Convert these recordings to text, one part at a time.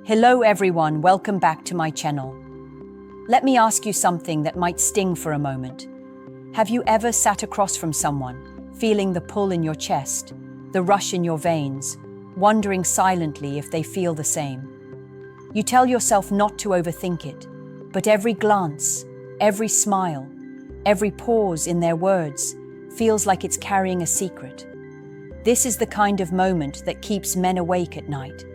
Hello everyone, welcome back to my channel. Let me ask you something that might sting for a moment. Have you ever sat across from someone, feeling the pull in your chest, the rush in your veins, wondering silently if they feel the same? You tell yourself not to overthink it, but every glance, every smile, every pause in their words feels like it's carrying a secret. This is the kind of moment that keeps men awake at night.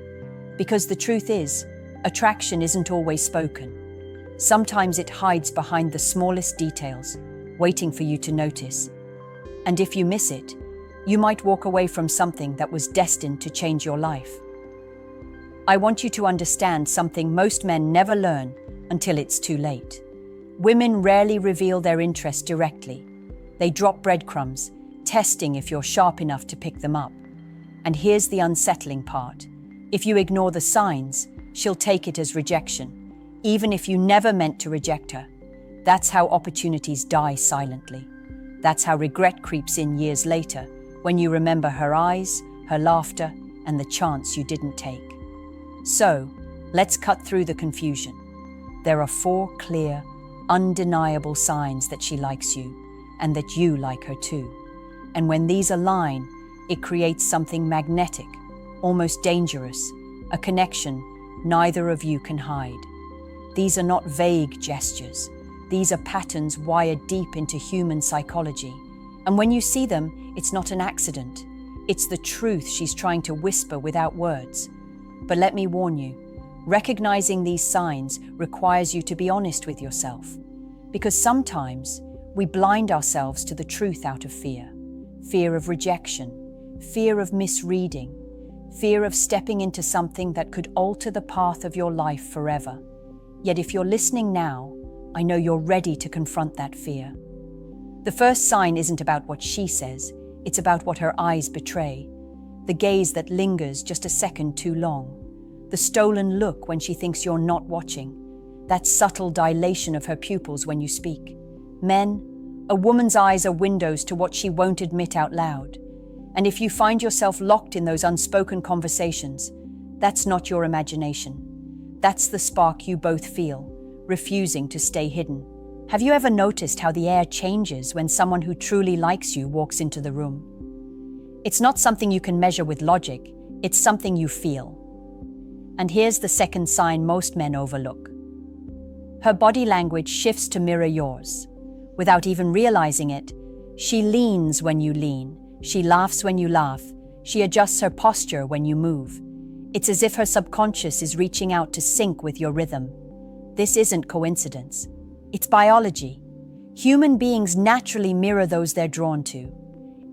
Because the truth is, attraction isn't always spoken. Sometimes it hides behind the smallest details, waiting for you to notice. And if you miss it, you might walk away from something that was destined to change your life. I want you to understand something most men never learn until it's too late. Women rarely reveal their interest directly. They drop breadcrumbs, testing if you're sharp enough to pick them up. And here's the unsettling part. If you ignore the signs, she'll take it as rejection, even if you never meant to reject her. That's how opportunities die silently. That's how regret creeps in years later, when you remember her eyes, her laughter, and the chance you didn't take. So, let's cut through the confusion. There are 4 clear, undeniable signs that she likes you, and that you like her too. And when these align, it creates something magnetic, almost dangerous, a connection neither of you can hide. These are not vague gestures. These are patterns wired deep into human psychology. And when you see them, it's not an accident. It's the truth she's trying to whisper without words. But let me warn you, recognizing these signs requires you to be honest with yourself. Because sometimes we blind ourselves to the truth out of fear. Fear of rejection, fear of misreading, fear of stepping into something that could alter the path of your life forever. Yet if you're listening now, I know you're ready to confront that fear. The first sign isn't about what she says, it's about what her eyes betray. The gaze that lingers just a second too long. The stolen look when she thinks you're not watching. That subtle dilation of her pupils when you speak. Men, a woman's eyes are windows to what she won't admit out loud. And if you find yourself locked in those unspoken conversations, that's not your imagination. That's the spark you both feel, refusing to stay hidden. Have you ever noticed how the air changes when someone who truly likes you walks into the room? It's not something you can measure with logic, it's something you feel. And here's the second sign most men overlook. Her body language shifts to mirror yours. Without even realizing it, she leans when you lean. She laughs when you laugh. She adjusts her posture when you move. It's as if her subconscious is reaching out to sync with your rhythm. This isn't coincidence. It's biology. Human beings naturally mirror those they're drawn to.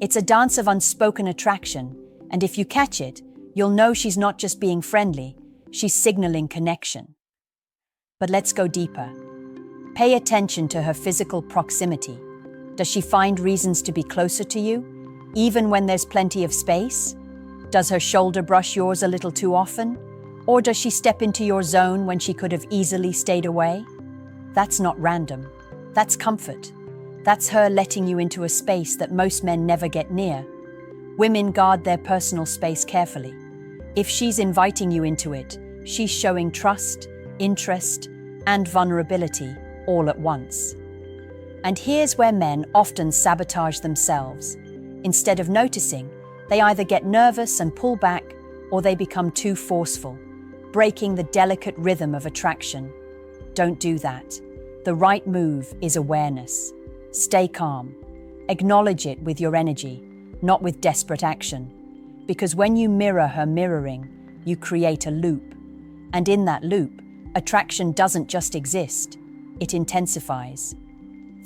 It's a dance of unspoken attraction, and if you catch it, you'll know she's not just being friendly, she's signaling connection. But let's go deeper. Pay attention to her physical proximity. Does she find reasons to be closer to you? Even when there's plenty of space? Does her shoulder brush yours a little too often? Or does she step into your zone when she could have easily stayed away? That's not random. That's comfort. That's her letting you into a space that most men never get near. Women guard their personal space carefully. If she's inviting you into it, she's showing trust, interest, and vulnerability all at once. And here's where men often sabotage themselves. Instead of noticing, they either get nervous and pull back, or they become too forceful, breaking the delicate rhythm of attraction. Don't do that. The right move is awareness. Stay calm. Acknowledge it with your energy, not with desperate action. Because when you mirror her mirroring, you create a loop. And in that loop, attraction doesn't just exist, it intensifies.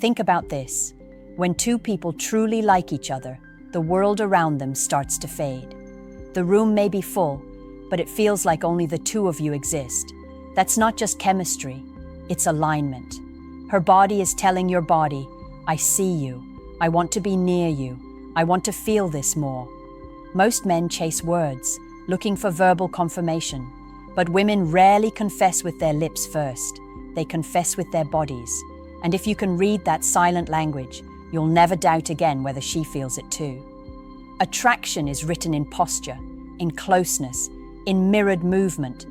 Think about this. When 2 people truly like each other, the world around them starts to fade. The room may be full, but it feels like only the 2 of you exist. That's not just chemistry, it's alignment. Her body is telling your body, I see you, I want to be near you, I want to feel this more. Most men chase words, looking for verbal confirmation, but women rarely confess with their lips first. They confess with their bodies. And if you can read that silent language, you'll never doubt again whether she feels it too. Attraction is written in posture, in closeness, in mirrored movement.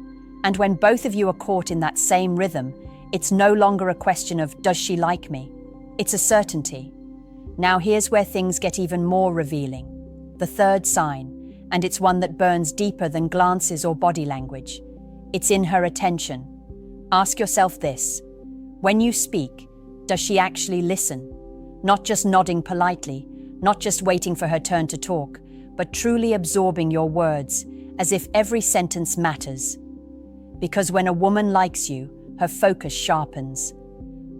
And when both of you are caught in that same rhythm, it's no longer a question of, does she like me? It's a certainty. Now here's where things get even more revealing. The third sign, and it's one that burns deeper than glances or body language. It's in her attention. Ask yourself this: when you speak, does she actually listen? Not just nodding politely, not just waiting for her turn to talk, but truly absorbing your words, as if every sentence matters. Because when a woman likes you, her focus sharpens.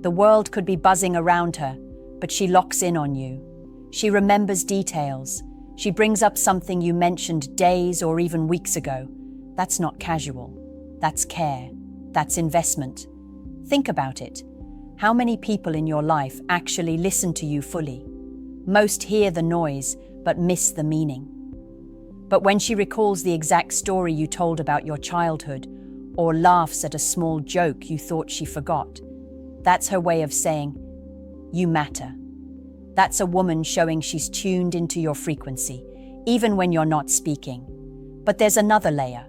The world could be buzzing around her, but she locks in on you. She remembers details. She brings up something you mentioned days or even weeks ago. That's not casual. That's care. That's investment. Think about it. How many people in your life actually listen to you fully? Most hear the noise, but miss the meaning. But when she recalls the exact story you told about your childhood, or laughs at a small joke you thought she forgot, that's her way of saying, you matter. That's a woman showing she's tuned into your frequency, even when you're not speaking. But there's another layer.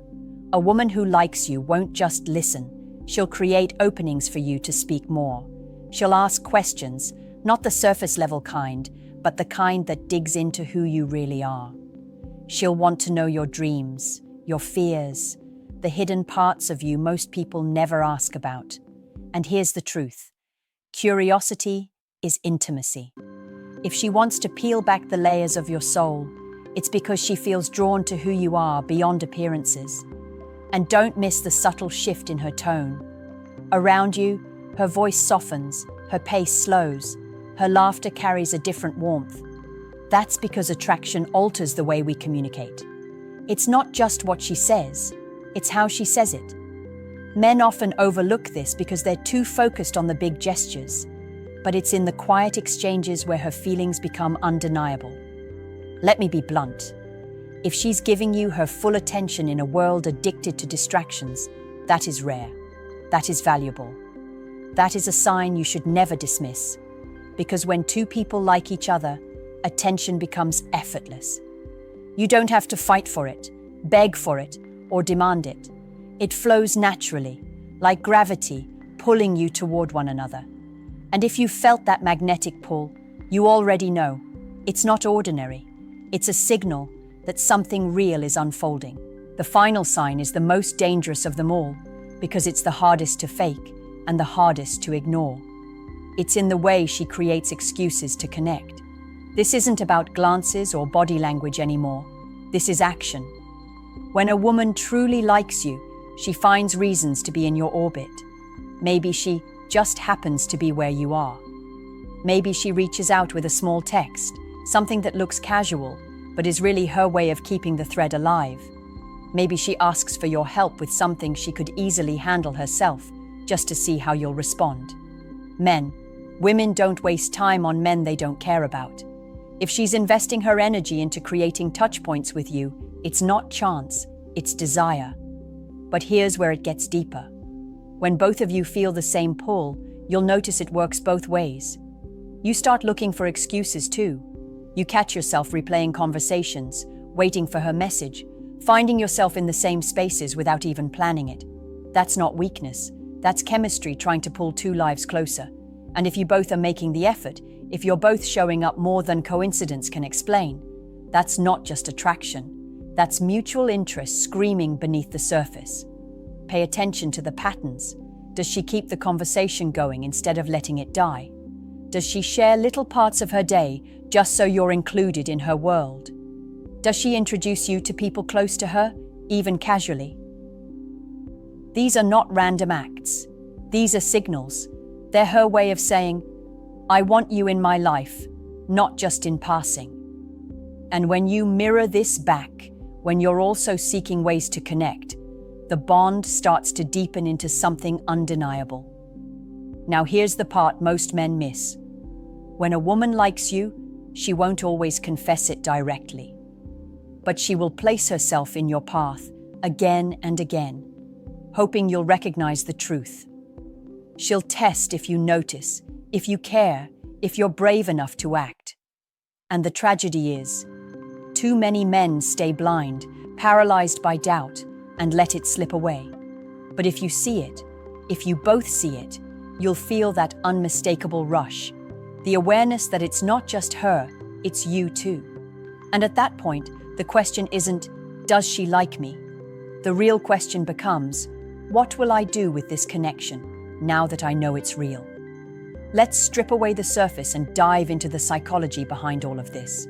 A woman who likes you won't just listen. She'll create openings for you to speak more. She'll ask questions, not the surface-level kind, but the kind that digs into who you really are. She'll want to know your dreams, your fears, the hidden parts of you most people never ask about. And here's the truth. Curiosity is intimacy. If she wants to peel back the layers of your soul, it's because she feels drawn to who you are beyond appearances. And don't miss the subtle shift in her tone. Around you, her voice softens, her pace slows, her laughter carries a different warmth. That's because attraction alters the way we communicate. It's not just what she says, it's how she says it. Men often overlook this because they're too focused on the big gestures, but it's in the quiet exchanges where her feelings become undeniable. Let me be blunt. If she's giving you her full attention in a world addicted to distractions, that is rare. That is valuable. That is a sign you should never dismiss, because when two people like each other, attention becomes effortless. You don't have to fight for it, beg for it, or demand it. It flows naturally, like gravity, pulling you toward one another. And if you felt that magnetic pull, you already know. It's not ordinary. It's a signal that something real is unfolding. The final sign is the most dangerous of them all, because it's the hardest to fake and the hardest to ignore. It's in the way she creates excuses to connect. This isn't about glances or body language anymore. This is action. When a woman truly likes you, she finds reasons to be in your orbit. Maybe she just happens to be where you are. Maybe she reaches out with a small text, something that looks casual, but is really her way of keeping the thread alive. Maybe she asks for your help with something she could easily handle herself, just to see how you'll respond. Men, women don't waste time on men they don't care about. If she's investing her energy into creating touch points with you, it's not chance, it's desire. But here's where it gets deeper. When both of you feel the same pull, you'll notice it works both ways. You start looking for excuses too. You catch yourself replaying conversations, waiting for her message, finding yourself in the same spaces without even planning it. That's not weakness. That's chemistry trying to pull two lives closer. And if you both are making the effort, if you're both showing up more than coincidence can explain, that's not just attraction. That's mutual interest screaming beneath the surface. Pay attention to the patterns. Does she keep the conversation going instead of letting it die? Does she share little parts of her day just so you're included in her world? Does she introduce you to people close to her, even casually? These are not random acts. These are signals. They're her way of saying, I want you in my life, not just in passing. And when you mirror this back, when you're also seeking ways to connect, the bond starts to deepen into something undeniable. Now here's the part most men miss. When a woman likes you, she won't always confess it directly. But she will place herself in your path again and again, hoping you'll recognize the truth. She'll test if you notice, if you care, if you're brave enough to act. And the tragedy is, too many men stay blind, paralyzed by doubt, and let it slip away. But if you see it, if you both see it, you'll feel that unmistakable rush, the awareness that it's not just her, it's you too. And at that point, the question isn't, does she like me? The real question becomes, what will I do with this connection now that I know it's real? Let's strip away the surface and dive into the psychology behind all of this.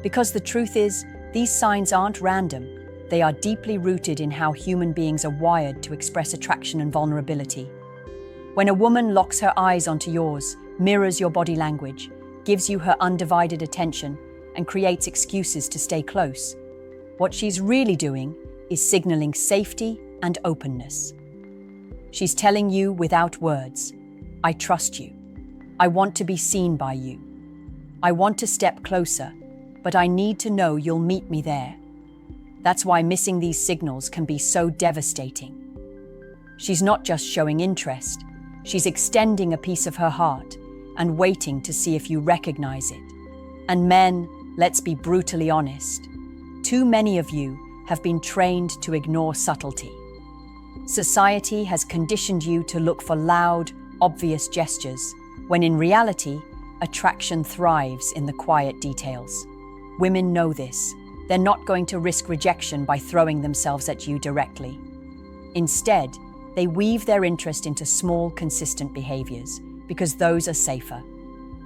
Because the truth is, these signs aren't random. They are deeply rooted in how human beings are wired to express attraction and vulnerability. When a woman locks her eyes onto yours, mirrors your body language, gives you her undivided attention, and creates excuses to stay close, what she's really doing is signaling safety and openness. She's telling you without words, I trust you. I want to be seen by you. I want to step closer, but I need to know you'll meet me there. That's why missing these signals can be so devastating. She's not just showing interest, she's extending a piece of her heart and waiting to see if you recognize it. And men, let's be brutally honest. Too many of you have been trained to ignore subtlety. Society has conditioned you to look for loud, obvious gestures, when in reality, attraction thrives in the quiet details. Women know this. They're not going to risk rejection by throwing themselves at you directly. Instead, they weave their interest into small, consistent behaviors, because those are safer.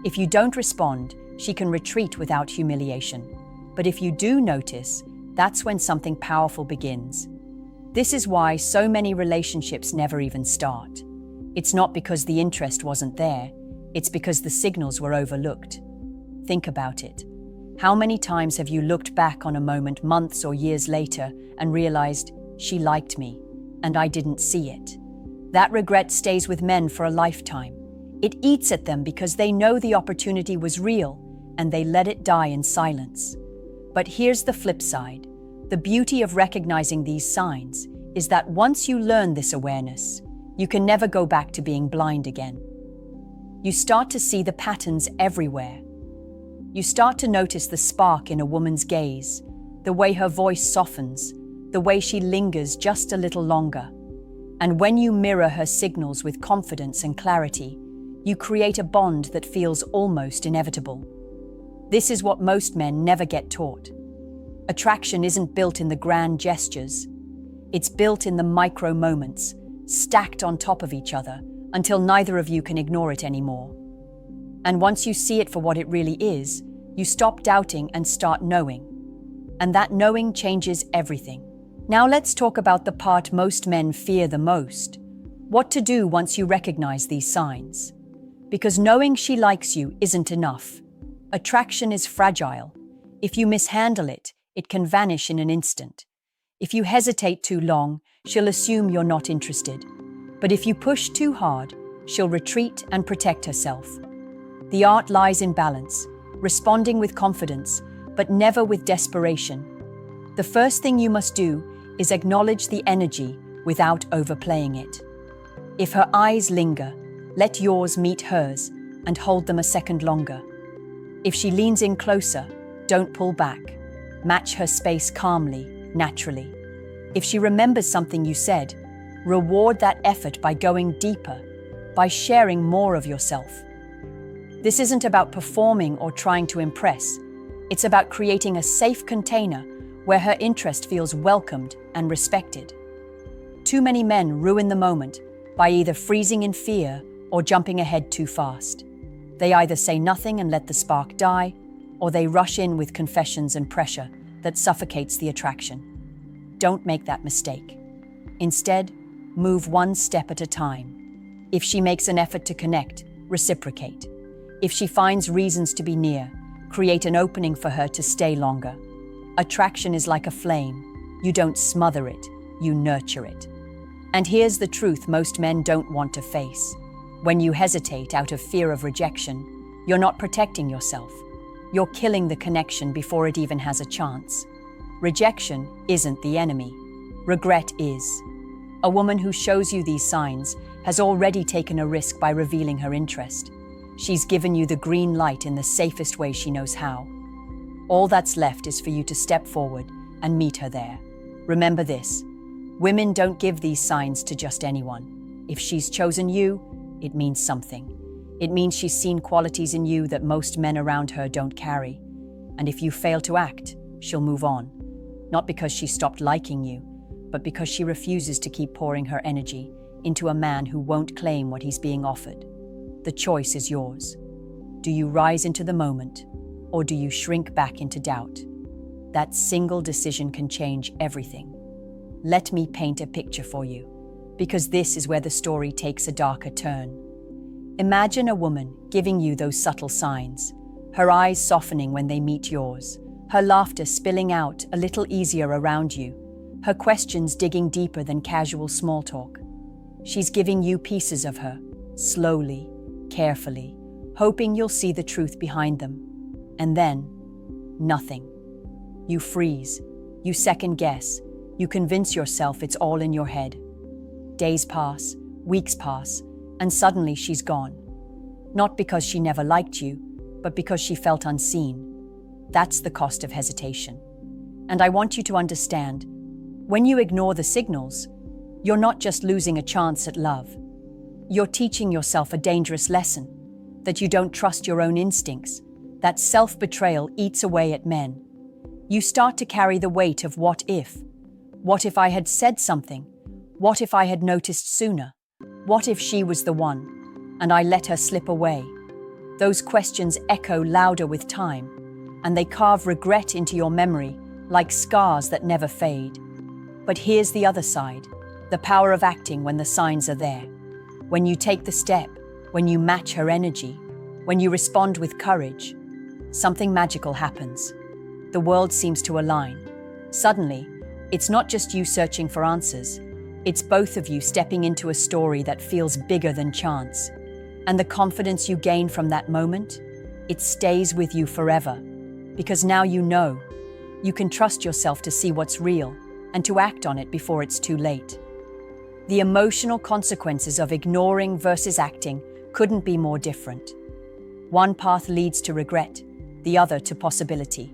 If you don't respond, she can retreat without humiliation. But if you do notice, that's when something powerful begins. This is why so many relationships never even start. It's not because the interest wasn't there, it's because the signals were overlooked. Think about it. How many times have you looked back on a moment months or years later and realized, she liked me, and I didn't see it? That regret stays with men for a lifetime. It eats at them because they know the opportunity was real, and they let it die in silence. But here's the flip side. The beauty of recognizing these signs is that once you learn this awareness, you can never go back to being blind again. You start to see the patterns everywhere. You start to notice the spark in a woman's gaze, the way her voice softens, the way she lingers just a little longer. And when you mirror her signals with confidence and clarity, you create a bond that feels almost inevitable. This is what most men never get taught. Attraction isn't built in the grand gestures. It's built in the micro moments, stacked on top of each other, until neither of you can ignore it anymore. And once you see it for what it really is, you stop doubting and start knowing. And that knowing changes everything. Now let's talk about the part most men fear the most. What to do once you recognize these signs. Because knowing she likes you isn't enough. Attraction is fragile. If you mishandle it, it can vanish in an instant. If you hesitate too long, she'll assume you're not interested. But if you push too hard, she'll retreat and protect herself. The art lies in balance, responding with confidence, but never with desperation. The first thing you must do is acknowledge the energy without overplaying it. If her eyes linger, let yours meet hers and hold them a second longer. If she leans in closer, don't pull back. Match her space calmly, naturally. If she remembers something you said, reward that effort by going deeper, by sharing more of yourself. This isn't about performing or trying to impress. It's about creating a safe container where her interest feels welcomed and respected. Too many men ruin the moment by either freezing in fear or jumping ahead too fast. They either say nothing and let the spark die, or they rush in with confessions and pressure that suffocates the attraction. Don't make that mistake. Instead, move one step at a time. If she makes an effort to connect, reciprocate. If she finds reasons to be near, create an opening for her to stay longer. Attraction is like a flame. You don't smother it, you nurture it. And here's the truth most men don't want to face. When you hesitate out of fear of rejection, you're not protecting yourself. You're killing the connection before it even has a chance. Rejection isn't the enemy. Regret is. A woman who shows you these signs has already taken a risk by revealing her interest. She's given you the green light in the safest way she knows how. All that's left is for you to step forward and meet her there. Remember this: Women don't give these signs to just anyone. If she's chosen you, it means something. It means she's seen qualities in you that most men around her don't carry. And if you fail to act, she'll move on. Not because she stopped liking you, but because she refuses to keep pouring her energy into a man who won't claim what he's being offered. The choice is yours. Do you rise into the moment, or do you shrink back into doubt? That single decision can change everything. Let me paint a picture for you, because this is where the story takes a darker turn. Imagine a woman giving you those subtle signs, her eyes softening when they meet yours, her laughter spilling out a little easier around you, her questions digging deeper than casual small talk. She's giving you pieces of her, slowly, carefully, hoping you'll see the truth behind them. And then, nothing. You freeze, you second guess, you convince yourself it's all in your head. Days pass, weeks pass, and suddenly she's gone. Not because she never liked you, but because she felt unseen. That's the cost of hesitation. And I want you to understand, when you ignore the signals, you're not just losing a chance at love. You're teaching yourself a dangerous lesson, that you don't trust your own instincts, that self-betrayal eats away at men. You start to carry the weight of what if. What if I had said something? What if I had noticed sooner? What if she was the one, and I let her slip away? Those questions echo louder with time, and they carve regret into your memory like scars that never fade. But here's the other side, the power of acting when the signs are there. When you take the step, when you match her energy, when you respond with courage, something magical happens. The world seems to align. Suddenly, it's not just you searching for answers. It's both of you stepping into a story that feels bigger than chance. And the confidence you gain from that moment, it stays with you forever. Because now you know, you can trust yourself to see what's real and to act on it before it's too late. The emotional consequences of ignoring versus acting couldn't be more different. One path leads to regret, the other to possibility.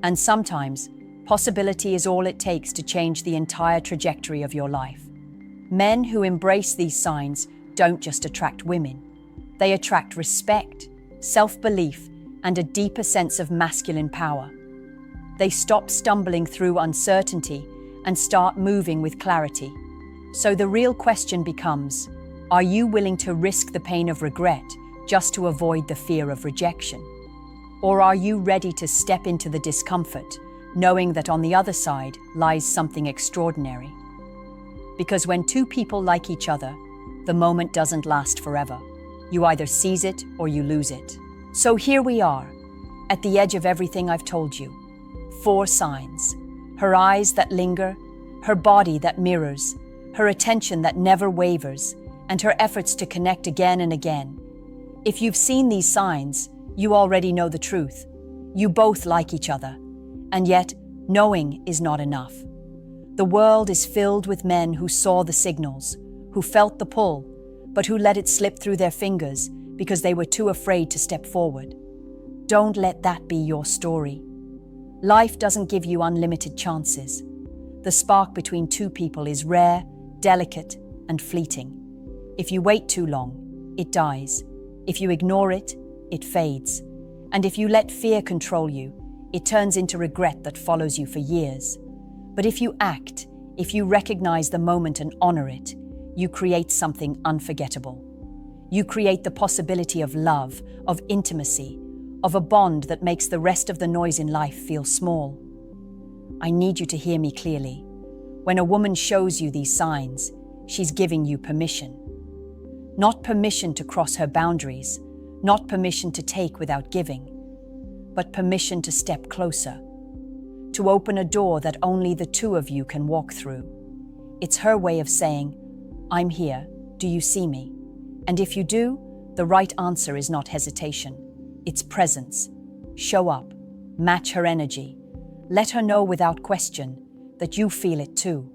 And sometimes, possibility is all it takes to change the entire trajectory of your life. Men who embrace these signs don't just attract women. They attract respect, self-belief, and a deeper sense of masculine power. They stop stumbling through uncertainty and start moving with clarity. So the real question becomes, are you willing to risk the pain of regret just to avoid the fear of rejection? Or are you ready to step into the discomfort, knowing that on the other side lies something extraordinary? Because when two people like each other, the moment doesn't last forever. You either seize it or you lose it. So here we are, at the edge of everything I've told you. 4 signs. Her eyes that linger, her body that mirrors, her attention that never wavers, and her efforts to connect again and again. If you've seen these signs, you already know the truth. You both like each other. And yet, knowing is not enough. The world is filled with men who saw the signals, who felt the pull, but who let it slip through their fingers because they were too afraid to step forward. Don't let that be your story. Life doesn't give you unlimited chances. The spark between two people is rare, delicate, and fleeting. If you wait too long, it dies. If you ignore it, it fades. And if you let fear control you, it turns into regret that follows you for years. But if you act, if you recognize the moment and honor it, you create something unforgettable. You create the possibility of love, of intimacy, of a bond that makes the rest of the noise in life feel small. I need you to hear me clearly. When a woman shows you these signs, she's giving you permission. Not permission to cross her boundaries, not permission to take without giving, but permission to step closer, to open a door that only the two of you can walk through. It's her way of saying, I'm here, do you see me? And if you do, the right answer is not hesitation, it's presence. Show up, match her energy, let her know without question that you feel it too.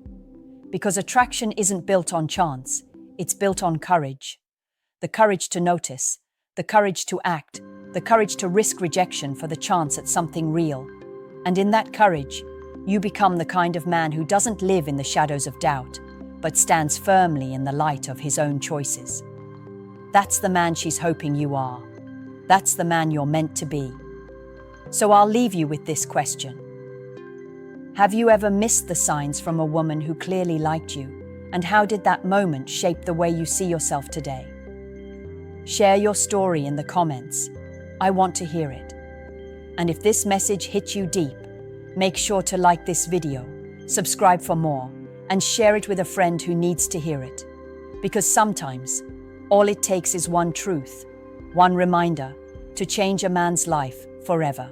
Because attraction isn't built on chance, it's built on courage. The courage to notice, the courage to act, the courage to risk rejection for the chance at something real. And in that courage, You become the kind of man who doesn't live in the shadows of doubt, but stands firmly in the light of his own choices. That's the man she's hoping you are. That's the man you're meant to be. So I'll leave you with this question. Have you ever missed the signs from a woman who clearly liked you? And how did that moment shape the way you see yourself today? Share your story in the comments. I want to hear it. And if this message hit you deep, make sure to like this video, subscribe for more, and share it with a friend who needs to hear it. Because sometimes, all it takes is one truth, one reminder, to change a man's life forever.